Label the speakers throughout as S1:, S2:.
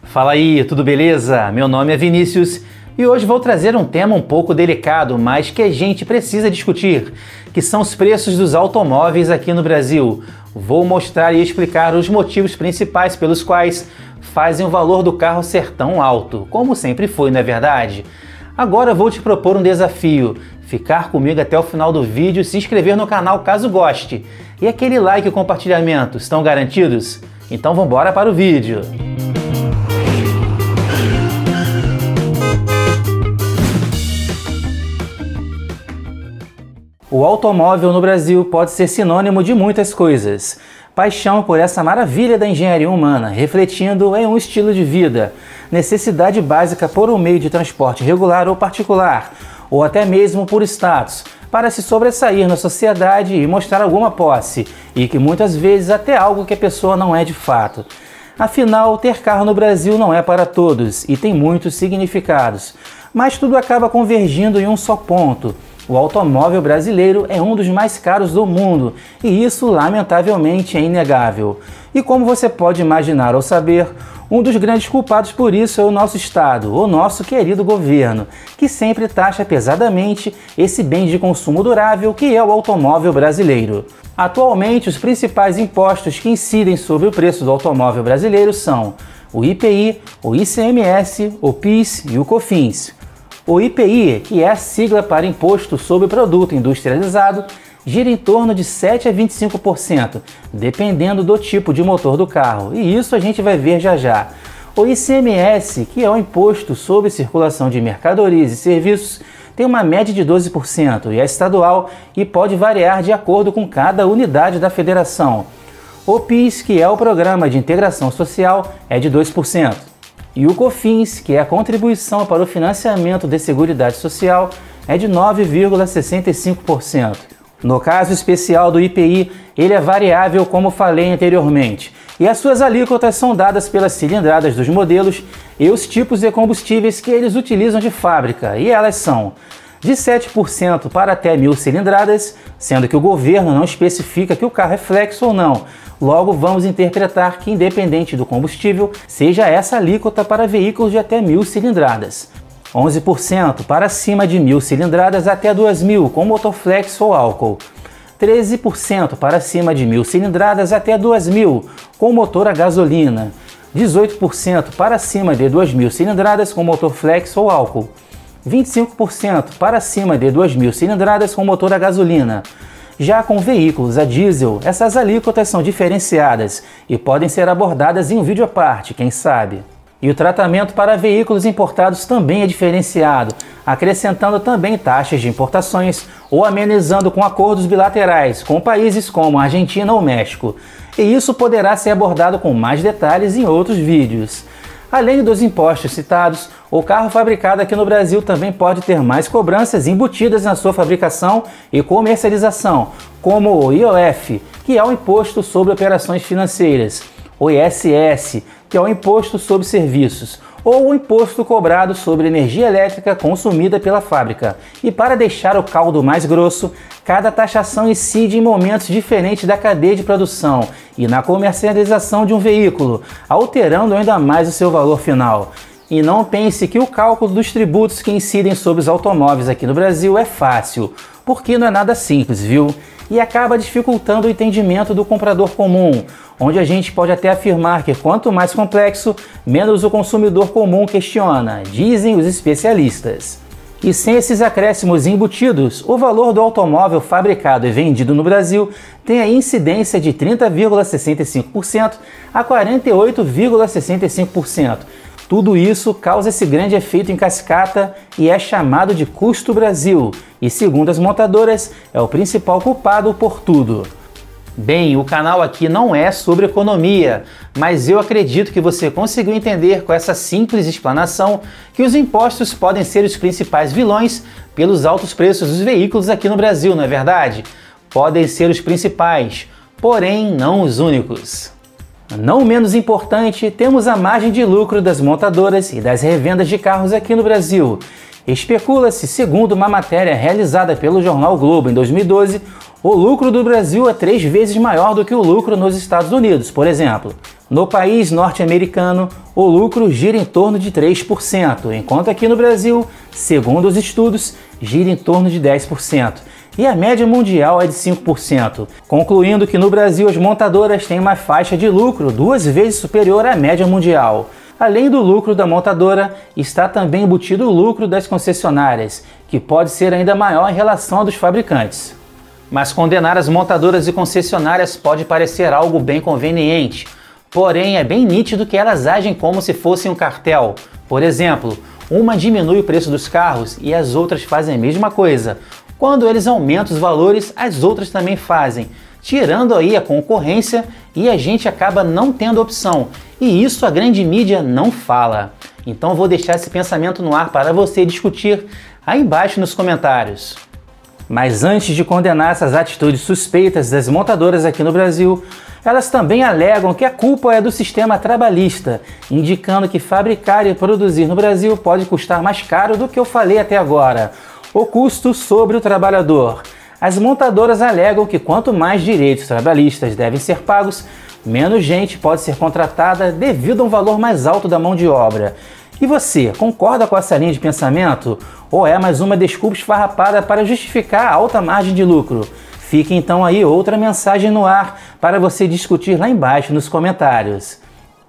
S1: Fala aí, tudo beleza? Meu nome é Vinícius e hoje vou trazer um tema um pouco delicado, mas que a gente precisa discutir, que são os preços dos automóveis aqui no Brasil. Vou mostrar e explicar os motivos principais pelos quais fazem o valor do carro ser tão alto, como sempre foi, não é verdade? Agora vou te propor um desafio, ficar comigo até o final do vídeo, se inscrever no canal caso goste. E aquele like e compartilhamento, estão garantidos? Então vamos embora para o vídeo. O automóvel no Brasil pode ser sinônimo de muitas coisas. Paixão por essa maravilha da engenharia humana, refletindo em um estilo de vida, necessidade básica por um meio de transporte regular ou particular, ou até mesmo por status, para se sobressair na sociedade e mostrar alguma posse, e que muitas vezes até algo que a pessoa não é de fato. Afinal, ter carro no Brasil não é para todos e tem muitos significados, mas tudo acaba convergindo em um só ponto. O automóvel brasileiro é um dos mais caros do mundo e isso, lamentavelmente, é inegável. E como você pode imaginar ou saber, um dos grandes culpados por isso é o nosso Estado, o nosso querido governo, que sempre taxa pesadamente esse bem de consumo durável que é o automóvel brasileiro. Atualmente, os principais impostos que incidem sobre o preço do automóvel brasileiro são o IPI, o ICMS, o PIS e o COFINS. O IPI, que é a sigla para Imposto sobre Produto Industrializado, gira em torno de 7 a 25%, dependendo do tipo de motor do carro, e isso a gente vai ver já já. O ICMS, que é o Imposto sobre Circulação de Mercadorias e Serviços, tem uma média de 12% e é estadual e pode variar de acordo com cada unidade da federação. O PIS, que é o Programa de Integração Social, é de 2%. E o COFINS, que é a contribuição para o financiamento de Seguridade Social, é de 9,65%. No caso especial do IPI, ele é variável, como falei anteriormente, e as suas alíquotas são dadas pelas cilindradas dos modelos e os tipos de combustíveis que eles utilizam de fábrica, e elas são de 7% para até 1.000 cilindradas, sendo que o governo não especifica que o carro é flex ou não. Logo, vamos interpretar que, independente do combustível, seja essa alíquota para veículos de até 1.000 cilindradas. 11% para acima de 1.000 cilindradas até 2.000, com motor flex ou álcool. 13% para acima de 1.000 cilindradas até 2.000, com motor a gasolina. 18% para acima de 2.000 cilindradas com motor flex ou álcool. 25% para acima de 2.000 cilindradas com motor a gasolina. Já com veículos a diesel, essas alíquotas são diferenciadas e podem ser abordadas em um vídeo à parte, quem sabe. E o tratamento para veículos importados também é diferenciado, acrescentando também taxas de importações ou amenizando com acordos bilaterais com países como Argentina ou México. E isso poderá ser abordado com mais detalhes em outros vídeos. Além dos impostos citados, o carro fabricado aqui no Brasil também pode ter mais cobranças embutidas na sua fabricação e comercialização, como o IOF, que é o Imposto sobre Operações Financeiras, o ISS, que é o Imposto sobre Serviços, ou o imposto cobrado sobre energia elétrica consumida pela fábrica. E para deixar o caldo mais grosso, cada taxação incide em momentos diferentes da cadeia de produção e na comercialização de um veículo, alterando ainda mais o seu valor final. E não pense que o cálculo dos tributos que incidem sobre os automóveis aqui no Brasil é fácil, porque não é nada simples, viu? E acaba dificultando o entendimento do comprador comum, onde a gente pode até afirmar que quanto mais complexo, menos o consumidor comum questiona, dizem os especialistas. E sem esses acréscimos embutidos, o valor do automóvel fabricado e vendido no Brasil tem a incidência de 30,65% a 48,65%. Tudo isso causa esse grande efeito em cascata e é chamado de custo Brasil, e segundo as montadoras, é o principal culpado por tudo. Bem, o canal aqui não é sobre economia, mas eu acredito que você conseguiu entender com essa simples explanação que os impostos podem ser os principais vilões pelos altos preços dos veículos aqui no Brasil, não é verdade? Podem ser os principais, porém não os únicos. Não menos importante, temos a margem de lucro das montadoras e das revendas de carros aqui no Brasil. Especula-se, segundo uma matéria realizada pelo jornal o Globo em 2012, o lucro do Brasil é 3 vezes maior do que o lucro nos Estados Unidos, por exemplo. No país norte-americano, o lucro gira em torno de 3%, enquanto aqui no Brasil, segundo os estudos, gira em torno de 10%. E a média mundial é de 5%, concluindo que no Brasil as montadoras têm uma faixa de lucro 2 vezes superior à média mundial. Além do lucro da montadora, está também embutido o lucro das concessionárias, que pode ser ainda maior em relação ao dos fabricantes. Mas condenar as montadoras e concessionárias pode parecer algo bem conveniente, porém é bem nítido que elas agem como se fossem um cartel. Por exemplo, uma diminui o preço dos carros e as outras fazem a mesma coisa. Quando eles aumentam os valores, as outras também fazem, tirando aí a concorrência e a gente acaba não tendo opção. E isso a grande mídia não fala. Então vou deixar esse pensamento no ar para você discutir aí embaixo nos comentários. Mas antes de condenar essas atitudes suspeitas das montadoras aqui no Brasil, elas também alegam que a culpa é do sistema trabalhista, indicando que fabricar e produzir no Brasil pode custar mais caro do que eu falei até agora. O custo sobre o trabalhador. As montadoras alegam que quanto mais direitos trabalhistas devem ser pagos, menos gente pode ser contratada devido a um valor mais alto da mão de obra. E você, concorda com essa linha de pensamento? Ou é mais uma desculpa esfarrapada para justificar a alta margem de lucro? Fica então aí outra mensagem no ar para você discutir lá embaixo nos comentários.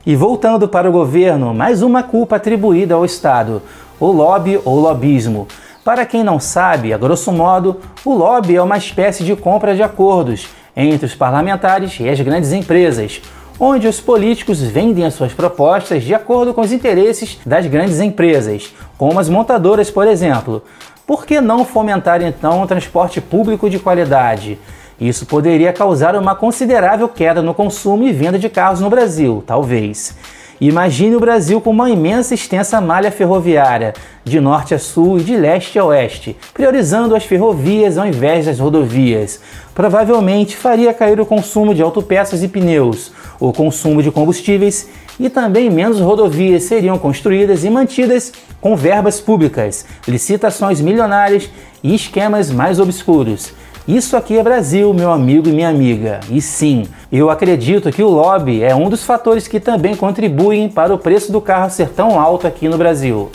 S1: E voltando para o governo, mais uma culpa atribuída ao Estado, o lobby ou lobismo. Para quem não sabe, a grosso modo, o lobby é uma espécie de compra de acordos entre os parlamentares e as grandes empresas, onde os políticos vendem as suas propostas de acordo com os interesses das grandes empresas, como as montadoras, por exemplo. Por que não fomentar então o transporte público de qualidade? Isso poderia causar uma considerável queda no consumo e venda de carros no Brasil, talvez. Imagine o Brasil com uma imensa e extensa malha ferroviária, de norte a sul e de leste a oeste, priorizando as ferrovias ao invés das rodovias. Provavelmente faria cair o consumo de autopeças e pneus, o consumo de combustíveis e também menos rodovias seriam construídas e mantidas com verbas públicas, licitações milionárias e esquemas mais obscuros. Isso aqui é Brasil, meu amigo e minha amiga. E sim, eu acredito que o lobby é um dos fatores que também contribuem para o preço do carro ser tão alto aqui no Brasil.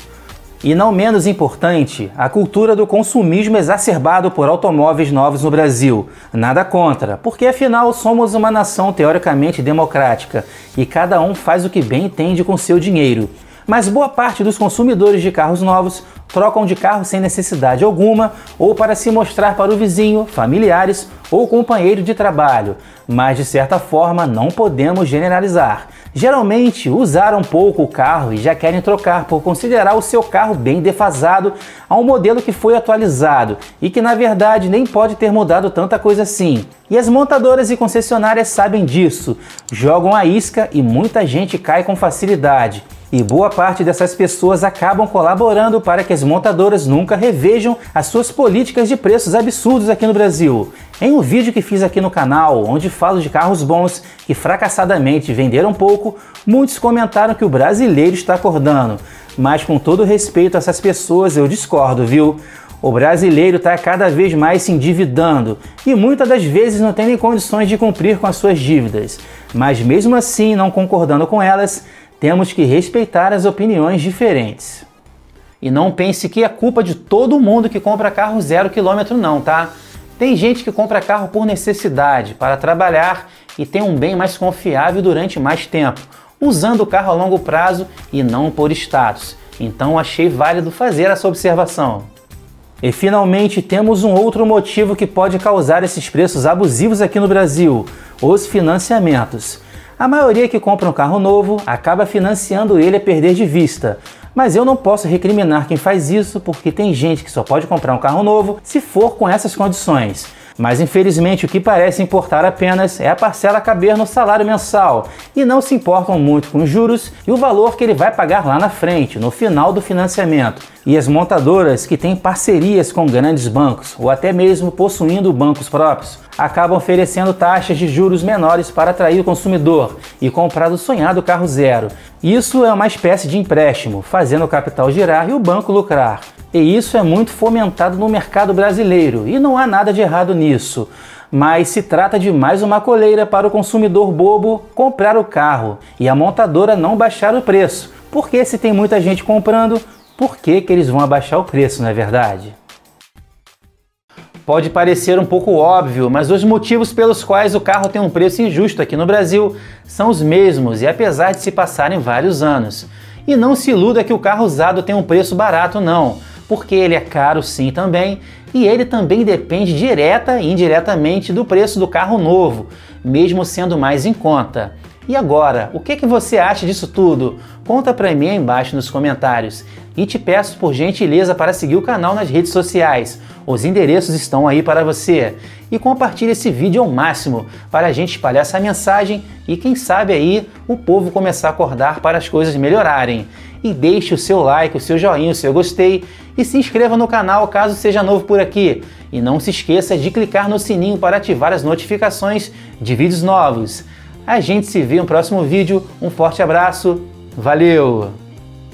S1: E não menos importante, a cultura do consumismo exacerbado por automóveis novos no Brasil. Nada contra, porque afinal somos uma nação teoricamente democrática e cada um faz o que bem entende com seu dinheiro. Mas boa parte dos consumidores de carros novos trocam de carro sem necessidade alguma ou para se mostrar para o vizinho, familiares ou companheiro de trabalho, mas de certa forma não podemos generalizar. Geralmente usaram pouco o carro e já querem trocar por considerar o seu carro bem defasado a um modelo que foi atualizado e que na verdade nem pode ter mudado tanta coisa assim. E as montadoras e concessionárias sabem disso, jogam a isca e muita gente cai com facilidade. E boa parte dessas pessoas acabam colaborando para que as montadoras nunca revejam as suas políticas de preços absurdos aqui no Brasil. Em um vídeo que fiz aqui no canal, onde falo de carros bons que fracassadamente venderam pouco, muitos comentaram que o brasileiro está acordando. Mas com todo respeito a essas pessoas, eu discordo, viu? O brasileiro está cada vez mais se endividando e muitas das vezes não tem nem condições de cumprir com as suas dívidas. Mas mesmo assim, não concordando com elas, temos que respeitar as opiniões diferentes. E não pense que é culpa de todo mundo que compra carro 0 km não, tá? Tem gente que compra carro por necessidade, para trabalhar e ter um bem mais confiável durante mais tempo, usando o carro a longo prazo e não por status. Então achei válido fazer essa observação. E finalmente temos um outro motivo que pode causar esses preços abusivos aqui no Brasil: os financiamentos. A maioria que compra um carro novo acaba financiando ele a perder de vista. Mas eu não posso recriminar quem faz isso, porque tem gente que só pode comprar um carro novo se for com essas condições. Mas infelizmente o que parece importar apenas é a parcela caber no salário mensal e não se importam muito com os juros e o valor que ele vai pagar lá na frente, no final do financiamento. E as montadoras que têm parcerias com grandes bancos ou até mesmo possuindo bancos próprios acabam oferecendo taxas de juros menores para atrair o consumidor e comprar o sonhado carro zero. Isso é uma espécie de empréstimo, fazendo o capital girar e o banco lucrar. E isso é muito fomentado no mercado brasileiro e não há nada de errado nisso. Mas se trata de mais uma coleira para o consumidor bobo comprar o carro e a montadora não baixar o preço. Porque se tem muita gente comprando, por que eles vão abaixar o preço, não é verdade? Pode parecer um pouco óbvio, mas os motivos pelos quais o carro tem um preço injusto aqui no Brasil são os mesmos, e apesar de se passarem vários anos. E não se iluda que o carro usado tem um preço barato não, porque ele é caro sim também, e ele também depende direta e indiretamente do preço do carro novo, mesmo sendo mais em conta. E agora, o que você acha disso tudo? Conta pra mim aí embaixo nos comentários. E te peço por gentileza para seguir o canal nas redes sociais. Os endereços estão aí para você. E compartilhe esse vídeo ao máximo para a gente espalhar essa mensagem e quem sabe aí o povo começar a acordar para as coisas melhorarem. E deixe o seu like, o seu joinha, o seu gostei e se inscreva no canal caso seja novo por aqui. E não se esqueça de clicar no sininho para ativar as notificações de vídeos novos. A gente se vê no próximo vídeo. Um forte abraço. Valeu!